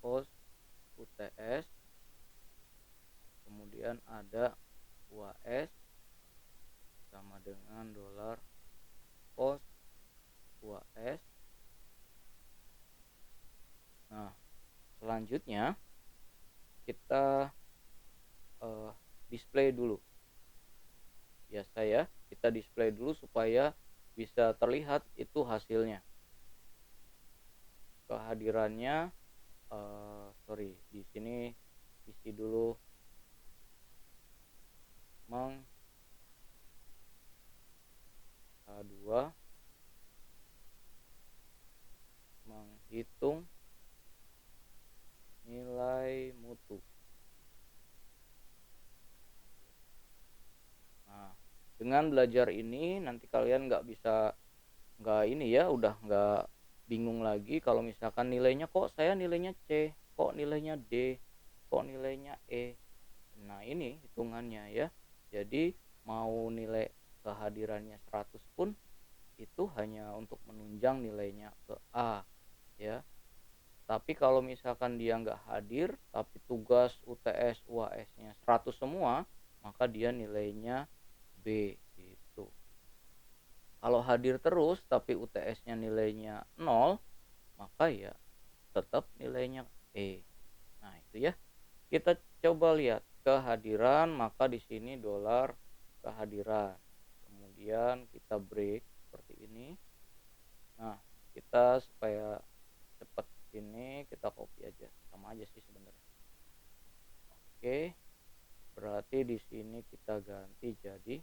post, UTS, kemudian ada UAS sama dengan $post, UAS. Nah, selanjutnya kita display dulu. Biasa ya, kita display dulu supaya bisa terlihat itu hasilnya. Kehadirannya di sini isi dulu H2 menghitung nilai mutu. Nah, dengan belajar ini nanti kalian nggak bingung lagi kalau misalkan nilainya kok saya nilainya C, kok nilainya D, kok nilainya E. Nah, ini hitungannya ya. Jadi mau nilai kehadirannya 100 pun itu hanya untuk menunjang nilainya ke A ya. Tapi kalau misalkan dia nggak hadir tapi tugas, UTS, UAS-nya 100 semua, maka dia nilainya B gitu. Kalau hadir terus tapi UTS-nya nilainya 0, maka ya tetap nilainya E. Nah, itu ya. Kita coba lihat kehadiran, maka di sini $kehadiran. Kemudian kita break seperti ini. Nah, kita supaya cepat ini kita copy aja. Sama aja sih sebenarnya. Oke. Berarti di sini kita ganti jadi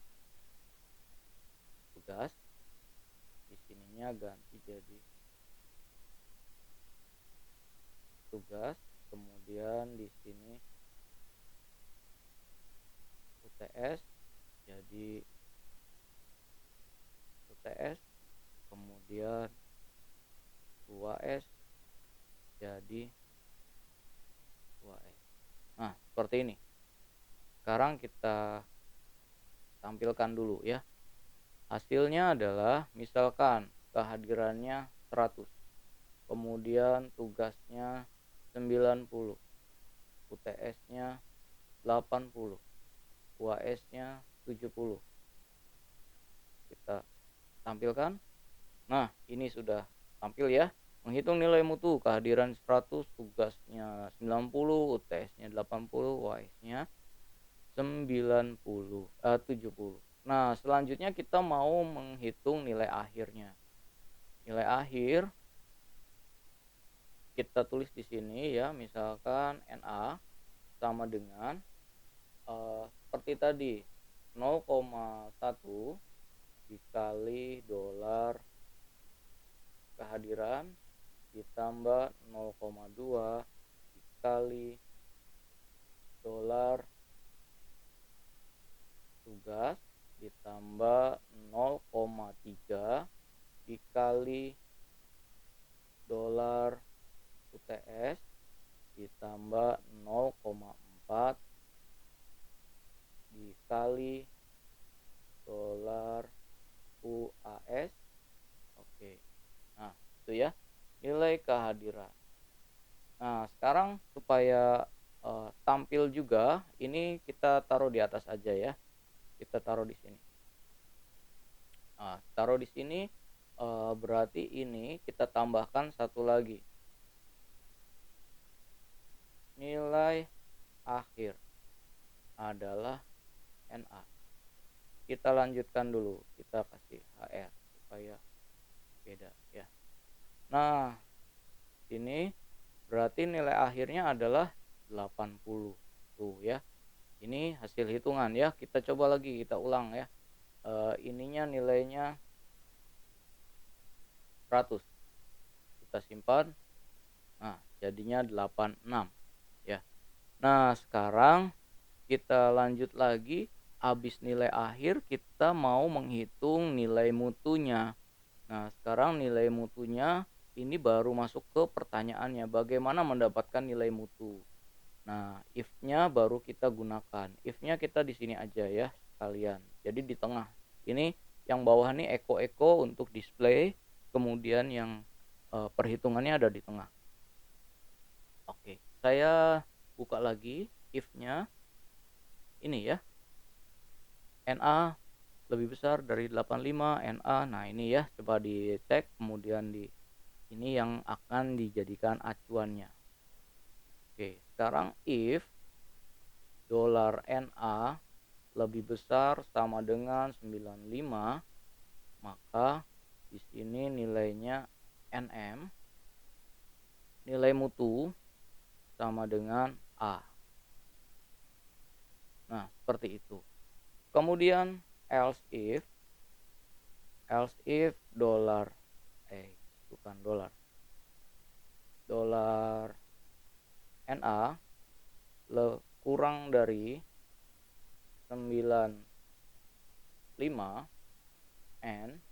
tugas. Di sininya ganti jadi tugas, kemudian di sini UTS jadi UTS, kemudian UAS jadi UAS. Nah, seperti ini. Sekarang kita tampilkan dulu ya. Hasilnya adalah misalkan kehadirannya 100, kemudian tugasnya 90, UTS-nya 80, UAS-nya 70. Kita tampilkan. Nah, ini sudah tampil ya. Menghitung nilai mutu, kehadiran 100, tugasnya 90, UTS-nya 80, UAS-nya 70. Nah, selanjutnya kita mau menghitung nilai akhirnya. Nilai akhir kita tulis di sini ya, misalkan NA sama dengan seperti tadi 0,1 dikali dolar kehadiran ditambah 0,2 dikali dolar tugas ditambah 0,3 dikali dolar UTS ditambah 0,4 dikali dolar UAS. Oke. Nah, itu ya nilai kehadiran. Nah, sekarang supaya tampil juga, ini kita taruh di atas aja ya. Kita taruh di sini. Nah, taruh di sini berarti ini kita tambahkan satu lagi. nilai akhir adalah NA. Kita lanjutkan dulu, kita kasih HR supaya beda ya. Nah, ini berarti nilai akhirnya adalah 80. Tuh ya. Ini hasil hitungan ya. Kita coba lagi, kita ulang ya. Ininya nilainya 100. Kita simpan. Nah, jadinya 86 ya. Nah, sekarang kita lanjut lagi. Habis nilai akhir kita mau menghitung nilai mutunya. Nah, sekarang nilai mutunya ini baru masuk ke pertanyaannya, bagaimana mendapatkan nilai mutu. Nah, if-nya baru kita gunakan. If-nya kita di sini aja ya sekalian. Jadi di tengah. Ini yang bawah nih eko untuk display, kemudian yang perhitungannya ada di tengah. Oke, saya buka lagi if-nya. Ini ya. NA lebih besar dari 85 NA. Nah, ini ya, coba dicek kemudian ini yang akan dijadikan acuannya. Oke, sekarang if $NA lebih besar sama dengan 95, maka di sini nilainya NM, nilai mutu sama dengan A. Nah, seperti itu. Kemudian else if dollar NA kurang dari 95 and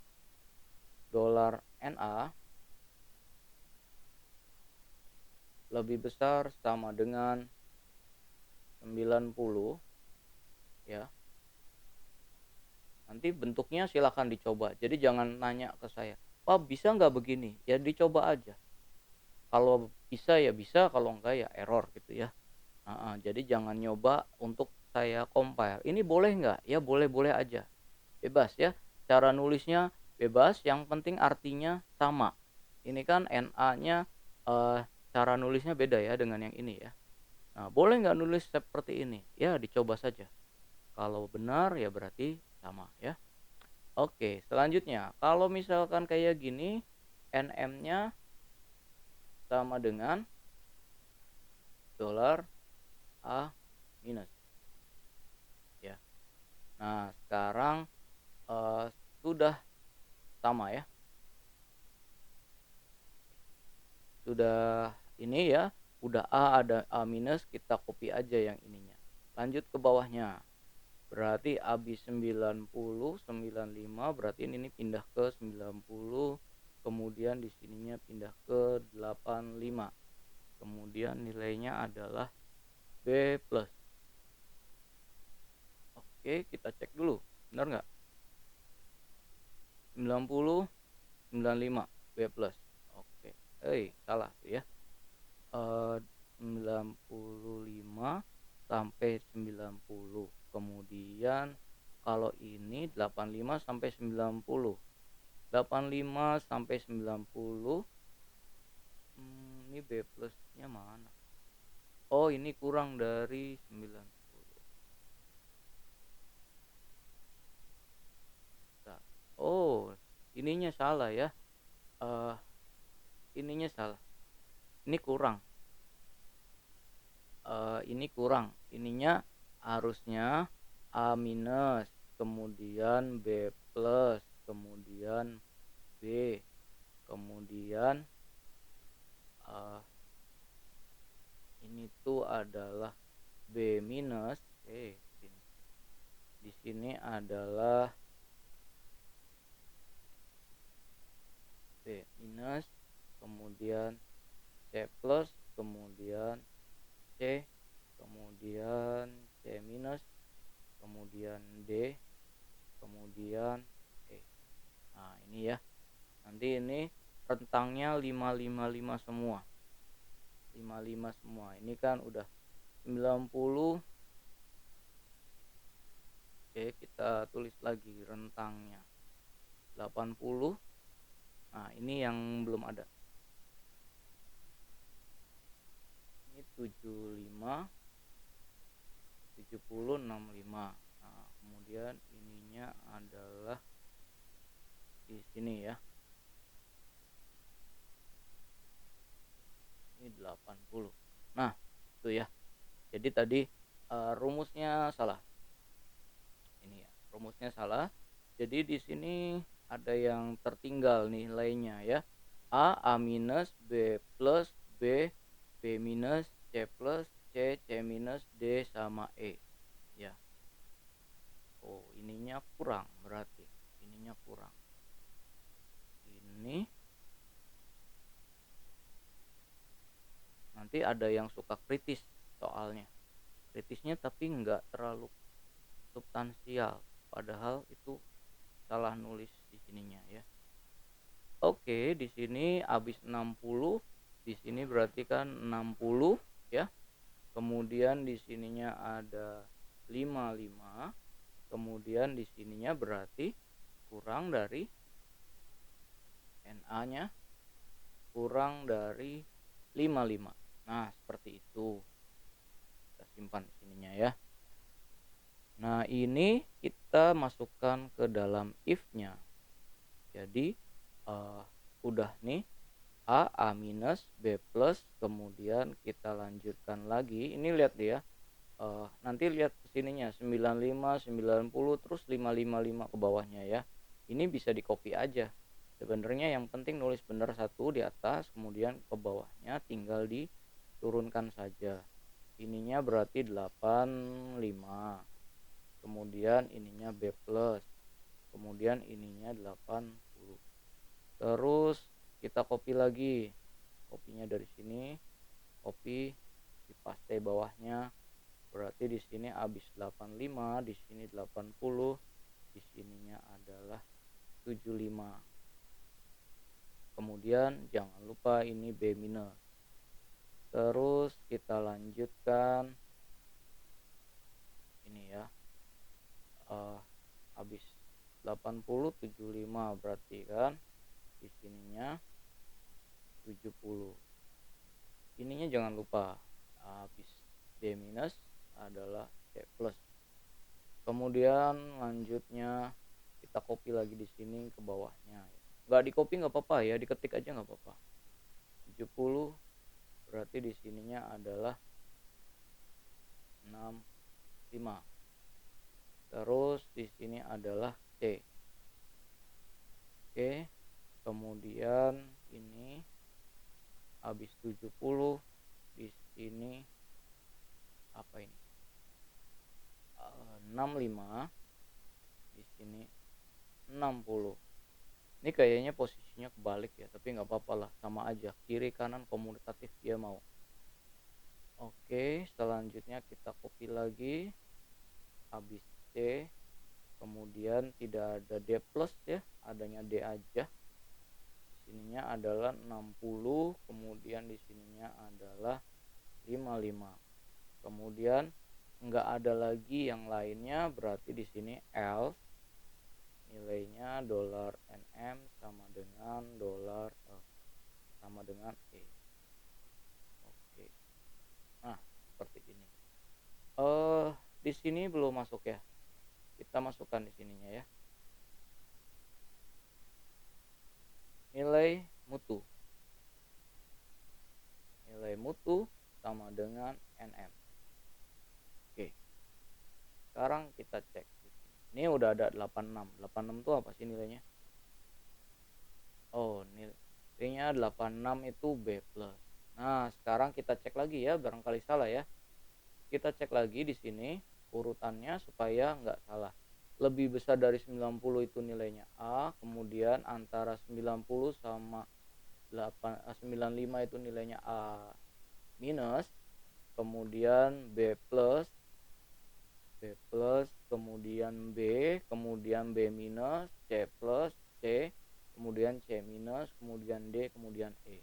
$NA lebih besar sama dengan 90 ya. Nanti bentuknya silahkan dicoba. Jadi jangan nanya ke saya, "Pak, bisa nggak begini?" Ya dicoba aja. Kalau bisa ya bisa, kalau enggak ya error gitu ya. Jadi jangan nyoba untuk saya compile. Ini boleh nggak? Ya boleh-boleh aja. Bebas ya. Cara nulisnya bebas, yang penting artinya sama. Ini kan NA-nya cara nulisnya beda ya dengan yang ini ya. Nah, boleh nggak nulis seperti ini? Ya dicoba saja. Kalau benar ya berarti sama ya. Oke, selanjutnya kalau misalkan kayak gini, NM-nya sama dengan $A minus ya. Nah, sekarang sudah sama ya. Sudah ini ya, udah A, ada A minus, kita copy aja yang ininya. Lanjut ke bawahnya. Berarti habis 90, 95, berarti ini pindah ke 90, kemudian di sininya pindah ke 85. Kemudian nilainya adalah B plus. Oke, kita cek dulu. Benar nggak? 90, 95, B plus. Oke. Salah tuh ya. 95 sampai 90. Kemudian kalau ini 85 sampai 90. 85 sampai 90. Ini B plusnya mana? Oh, ini kurang dari 90. Bentar. Oh, ininya salah ya. Ininya salah. Ini kurang. Ini kurang. Ininya harusnya A minus, kemudian B plus, kemudian B, kemudian ini tuh adalah B minus. Di sini adalah B minus, kemudian C plus, kemudian C, kemudian C minus, kemudian D, kemudian E. Nah, ini ya. Nanti ini rentangnya 555 semua. 55 semua. Ini kan udah 90. Oke, kita tulis lagi rentangnya 80. Nah, ini yang belum ada. Ini 75, 70, 65. Nah, kemudian ininya adalah di sini ya. Ini 80. Nah, itu ya. Jadi tadi rumusnya salah. Ini ya, rumusnya salah. Jadi di sini ada yang tertinggal nilainya ya. A minus, B plus, B minus, C plus, C minus, D sama E. Ya. Oh, ininya kurang berarti. Ininya kurang. Ini nanti ada yang suka kritis soalnya. Kritisnya tapi nggak terlalu substansial. Padahal itu salah nulis di sininya ya. Oke, di sini habis 60, di sini berarti kan 60 ya. Kemudian di sininya ada 55. Kemudian di sininya berarti kurang dari NA-nya kurang dari 55. Nah, seperti itu. Kita simpan di sininya ya. Nah, ini kita masukkan ke dalam if-nya. Jadi udah nih A minus, B plus, kemudian kita lanjutkan lagi. Ini lihat dia. Nanti lihat kesininya 95, 90, terus 555 ke bawahnya ya. Ini bisa di copy aja. Sebenarnya yang penting nulis benar satu di atas, kemudian ke bawahnya tinggal diturunkan saja. Ininya berarti 85. Kemudian ininya B plus. Kemudian ininya 80. Terus kita copy lagi. Kopinya dari sini, copy di paste bawahnya. Berarti di sini habis 85, di sini 80, di sininya adalah 75. Kemudian jangan lupa ini B minus. Terus kita lanjutkan ini ya. Habis 80, 75 berarti kan di sininya 70. Ininya jangan lupa habis B minus adalah C plus. Kemudian lanjutnya kita copy lagi di sini ke bawahnya. Nggak di copy nggak apa-apa ya, diketik aja nggak apa-apa. 70 berarti di sininya adalah 65. Terus di sini adalah C. Oke. Kemudian ini habis 70 di sini apa ini? 65 di sini 60. Ini kayaknya posisinya kebalik ya, tapi nggak apa-apa lah, sama aja kiri kanan komutatif dia mau. Oke, selanjutnya kita copy lagi habis C, kemudian tidak ada D plus ya, adanya D aja. Di sininya adalah 60, kemudian di sininya adalah 55. Kemudian nggak ada lagi yang lainnya, berarti di sini else nilainya $NM sama dengan sama dengan E. Oke. Nah, seperti ini. Di sini belum masuk ya. Kita masukkan di sininya ya. Nilai mutu. Nilai mutu sama dengan NM. Oke. Sekarang kita cek. Ini udah ada 86. 86 itu apa sih nilainya? Oh, nilainya 86 itu B plus. Nah, sekarang kita cek lagi ya, barangkali salah ya. Kita cek lagi di sini urutannya supaya nggak salah. Lebih besar dari 90 itu nilainya A, kemudian antara 90 sama 95 itu nilainya A minus, kemudian B plus, kemudian kemudian B minus, C plus, C, kemudian C minus, kemudian D, kemudian E.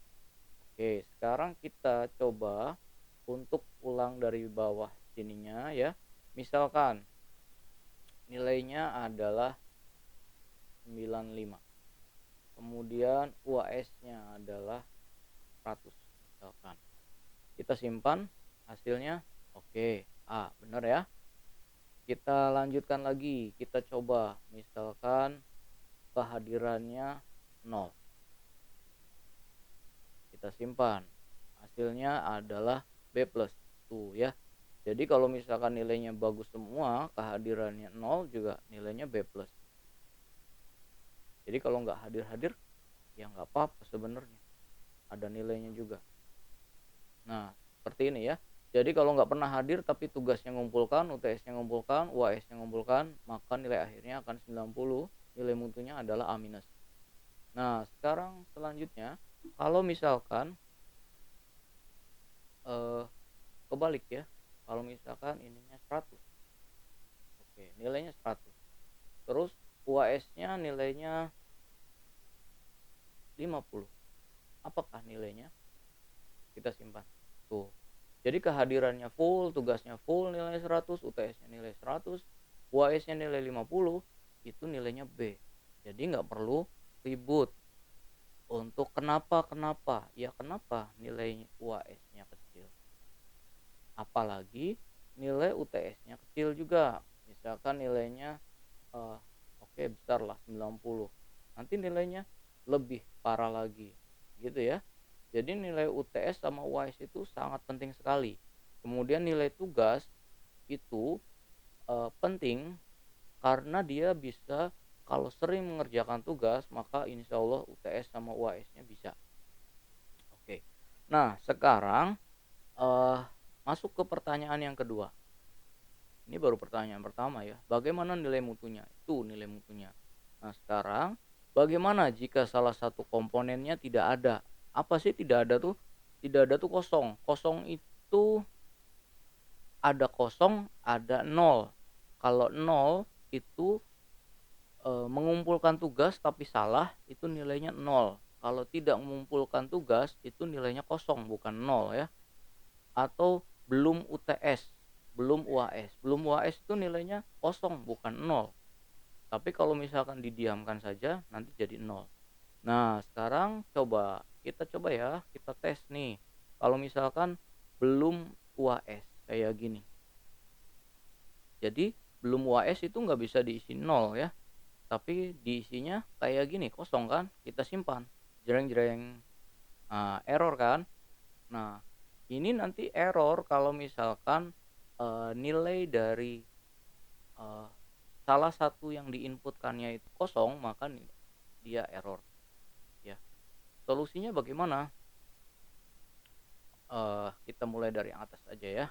Oke, sekarang kita coba untuk ulang dari bawah sininya ya. Misalkan nilainya adalah 95. Kemudian UAS-nya adalah 100 misalkan. kita simpan hasilnya. Oke, A, benar ya. Kita lanjutkan lagi, kita coba misalkan kehadirannya nol, kita simpan. Hasilnya adalah B plus. Tuh ya. Jadi kalau misalkan nilainya bagus semua, kehadirannya nol juga nilainya B plus. Jadi kalau nggak hadir-hadir, ya nggak apa-apa sebenarnya. Ada nilainya juga. Nah, seperti ini ya. Jadi kalau nggak pernah hadir tapi tugasnya ngumpulkan, UTS-nya ngumpulkan, UAS-nya ngumpulkan, maka nilai akhirnya akan 90, nilai mutunya adalah A minus. Nah, sekarang selanjutnya, kalau misalkan kebalik ya, kalau misalkan ininya 100, oke, nilainya 100, terus UAS-nya nilainya 50, apakah nilainya? Kita simpan. Tuh. Jadi kehadirannya full, tugasnya full nilai 100, UTS-nya nilai 100, UAS-nya nilai 50, itu nilainya B. Jadi nggak perlu ribut. Untuk kenapa? Ya kenapa nilai UAS-nya kecil? Apalagi nilai UTS-nya kecil juga. Misalkan nilainya oke, besar lah 90. Nanti nilainya lebih parah lagi. Gitu ya. Jadi nilai UTS sama UAS itu sangat penting sekali. Kemudian nilai tugas itu penting karena dia bisa, kalau sering mengerjakan tugas maka insya Allah UTS sama UAS-nya bisa. Oke. Nah, sekarang eh, masuk ke pertanyaan yang kedua. Ini baru pertanyaan pertama ya. Bagaimana nilai mutunya? Itu nilai mutunya. Nah, sekarang bagaimana jika salah satu komponennya tidak ada? Apa sih tidak ada tuh? Tidak ada tuh kosong. Kosong itu ada kosong, ada nol. Kalau nol itu mengumpulkan tugas tapi salah, itu nilainya nol. Kalau tidak mengumpulkan tugas itu nilainya kosong bukan nol ya. Atau belum UTS, belum UAS. Belum UAS itu nilainya kosong bukan nol. Tapi kalau misalkan didiamkan saja nanti jadi nol. Nah, sekarang kita coba ya, kita tes nih. Kalau misalkan belum UAS kayak gini. Jadi belum UAS itu nggak bisa diisi nol ya. Tapi diisinya kayak gini, kosong kan? Kita simpan. Jreng-jreng. Nah, error kan? Nah, ini nanti error kalau misalkan nilai dari eh, salah satu yang diinputkannya itu kosong, maka dia error ya. Solusinya bagaimana? Kita mulai dari atas aja ya.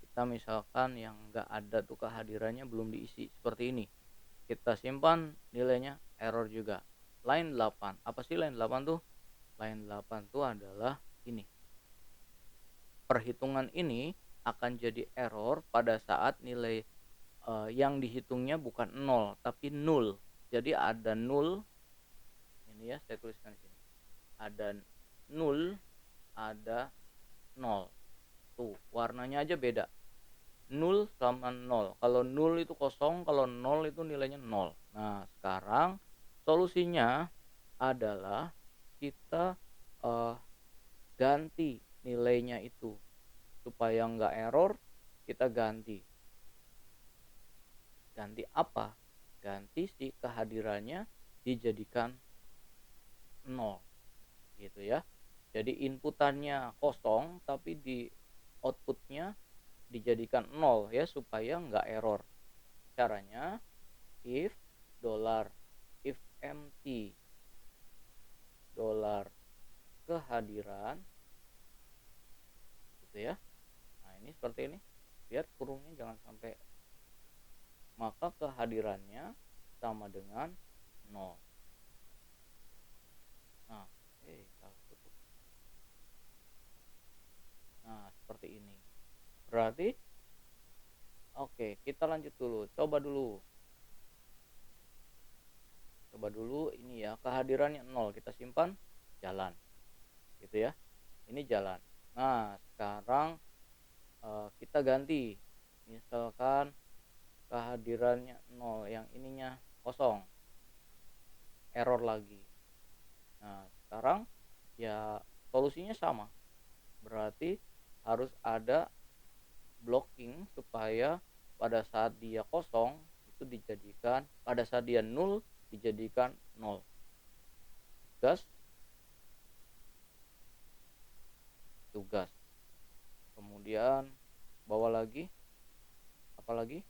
Kita misalkan yang nggak ada tuh kehadirannya belum diisi seperti ini. Kita simpan nilainya error juga. Line 8. Apa sih line 8 tuh? Line 8 tuh adalah ini. Perhitungan ini akan jadi error pada saat nilai yang dihitungnya bukan 0 tapi 0. Jadi ada 0. Ini ya, saya tuliskan di sini. Ada 0, ada 0. Tuh, warnanya aja beda. 0 sama 0. Kalau 0 itu kosong, kalau 0 itu nilainya 0. Nah, sekarang solusinya adalah kita ganti nilainya itu. Supaya nggak error, kita ganti. Ganti apa? Ganti si kehadirannya dijadikan 0. Gitu ya. Jadi inputannya kosong, tapi di outputnya dijadikan 0 ya, supaya nggak error. Caranya if if empty dollar kehadiran gitu ya. Nah, ini seperti ini. Lihat kurungnya jangan sampai, maka kehadirannya sama dengan 0. Nah, salah tutup. Nah, seperti ini. Berarti oke, kita lanjut dulu. Coba dulu ini ya, kehadirannya 0 kita simpan, jalan. Gitu ya. Ini jalan. Nah, sekarang kita ganti. Misalkan kehadirannya 0, yang ininya kosong. Error lagi. Nah, sekarang ya solusinya sama. Berarti harus ada blocking supaya pada saat dia kosong itu dijadikan, pada saat dia nol dijadikan nol. Gas, tugas. Kemudian bawa lagi, apalagi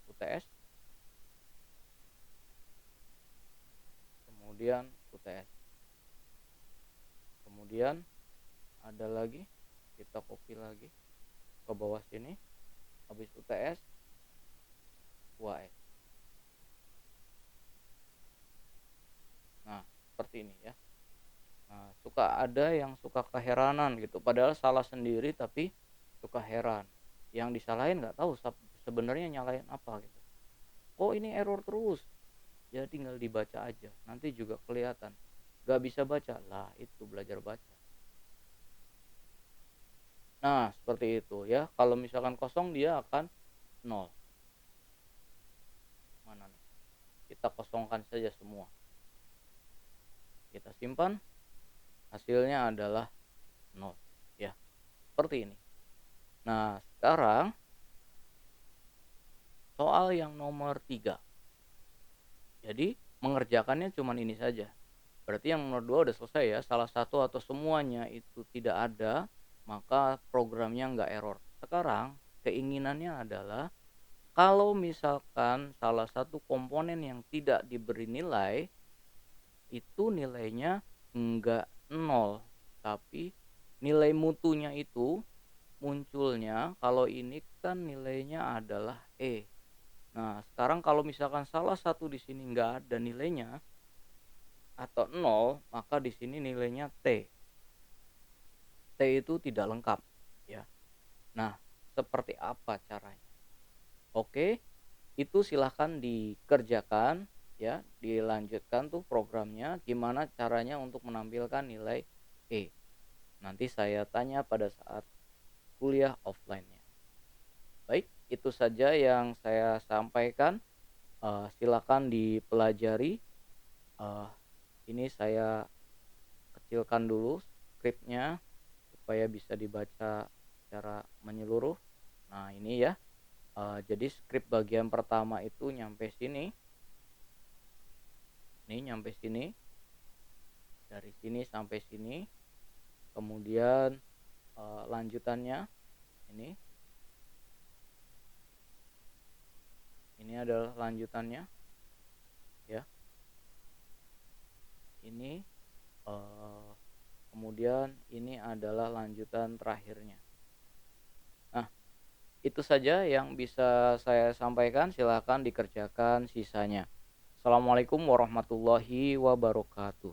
UTS, kemudian UTS. Kemudian ada lagi, kita copy lagi ke bawah sini, habis UTS UAS. Nah, seperti ini ya. Nah, suka ada yang suka keheranan gitu, padahal salah sendiri tapi suka heran. Yang disalahin nggak tahu sebenarnya nyalain apa gitu. Oh, ini error terus. Ya tinggal dibaca aja, nanti juga kelihatan. Gak bisa baca lah, itu belajar baca. Nah, seperti itu ya. Kalau misalkan kosong dia akan nol. Mana nih? Kita kosongkan saja semua. Kita simpan, hasilnya adalah nol ya. Seperti ini. Nah, sekarang soal yang nomor 3. Jadi, mengerjakannya cuma ini saja. Berarti yang nomor 2 udah selesai ya. Salah satu atau semuanya itu tidak ada, maka programnya nggak error. Sekarang keinginannya adalah kalau misalkan salah satu komponen yang tidak diberi nilai, itu nilainya enggak nol, tapi nilai mutunya itu munculnya kalau ini kan nilainya adalah E. Nah, sekarang kalau misalkan salah satu di sini enggak ada nilainya atau nol, maka di sini nilainya T. T itu tidak lengkap ya. Nah, seperti apa caranya? Oke, itu silahkan dikerjakan ya, dilanjutkan tuh programnya gimana caranya untuk menampilkan nilai E. Nanti saya tanya pada saat kuliah offline-nya. Baik, itu saja yang saya sampaikan. Silakan dipelajari. Eh, ini saya kecilkan dulu skripnya supaya bisa dibaca secara menyeluruh. Nah, ini ya. Jadi skrip bagian pertama itu nyampe sini. Ini nyampe sini. Dari sini sampai sini. Kemudian lanjutannya ini. Ini adalah lanjutannya ya. Ini kemudian ini adalah lanjutan terakhirnya. Nah, itu saja yang bisa saya sampaikan. Silakan dikerjakan sisanya. Assalamualaikum warahmatullahi wabarakatuh.